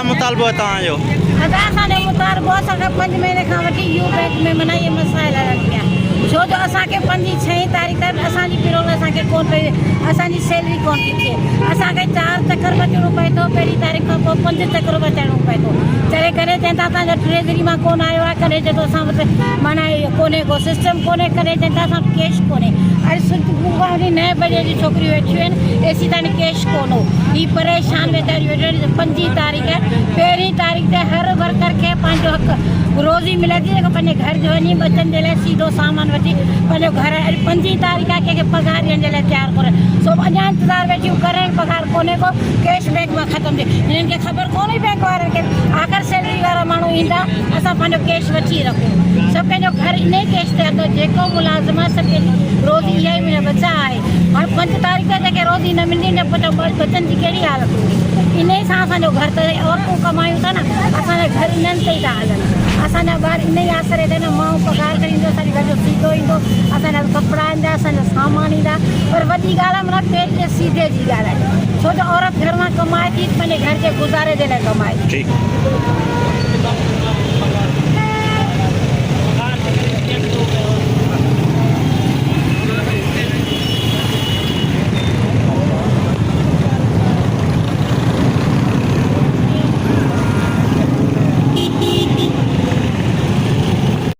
मुतालबो है तव्हांजो? असांजो मुतालबो असांखे 5 महीने खां वठी यू बैंक में माना इहे मसाइल हलनि पिया छो जो असांखे 5-6 तारीख़ ते असांजी पेरोल असांखे कोन पई असांजी सैलरी कोन थी थिए असांखे 4 चक्कर अचणो पए थो पहिरीं तारीख़ खां पोइ 5 चक्कर अचणो पए थो चढ़े करे चवनि था असांजो ट्रेजरी मां कोन आयो आहे कॾहिं चए थो असां वटि माना कोन्हे को सिस्टम कोन्हे कॾहिं चवनि था असां कैश कोन्हे अॼु सुबुह खां 9 बजे जी छोकिरियूं वेठियूं आहिनि एसी ताईं कैश कोन हो ही परेशान वेचारियूं वेठियूं 5 तारीख़ पहिरीं तारीख़ ते हर वर्कर खे पंहिंजो हक़ रोज़ी मिले थी जेको पंहिंजे घर जो वञी बचनि जे लाइ सीधो सामान वठी पंहिंजो घर अॼु 5 तारीख़ कंहिंखे पघार ॾियण जे लाइ तयारु कोन्हे सो अञा इंतज़ारु वेठियूं करण पघार कोन्हे को कैश बैंक में ख़तमु थिए हिननि खे ख़बर कोन्हे बैंक वारनि खे आख़िर सैलरी वारा माण्हू ईंदा असां पंहिंजो कैश वठी रखूं सभु पंहिंजो घर इन ई कैश ते हथो जेको मुलाज़िम आहे सभु रोज़ी इहा ई मुंहिंजा बचा आहे हाणे 5 तारीख़ ते जेके रोज़ी न मिलंदी न पुटु बचनि जी कहिड़ी हालत हूंदी इन ई सां असांजो घर त औरतूं कमायूं था न असांजा घर इन्हनि ते ई था हलनि असांजा ॿार इन ई आसरे ते न माण्हू पघार करे ईंदो असांजे घर जो सीधो ईंदो असांजा कपिड़ा ईंदा असांजा सामान ईंदा पर वॾी ॻाल्हि आहे माना पेट जे सीधे जी ॻाल्हि आहे छो जो औरत घर मां कमाए थी पंहिंजे घर जे गुज़ारे जे लाइ कमाए थी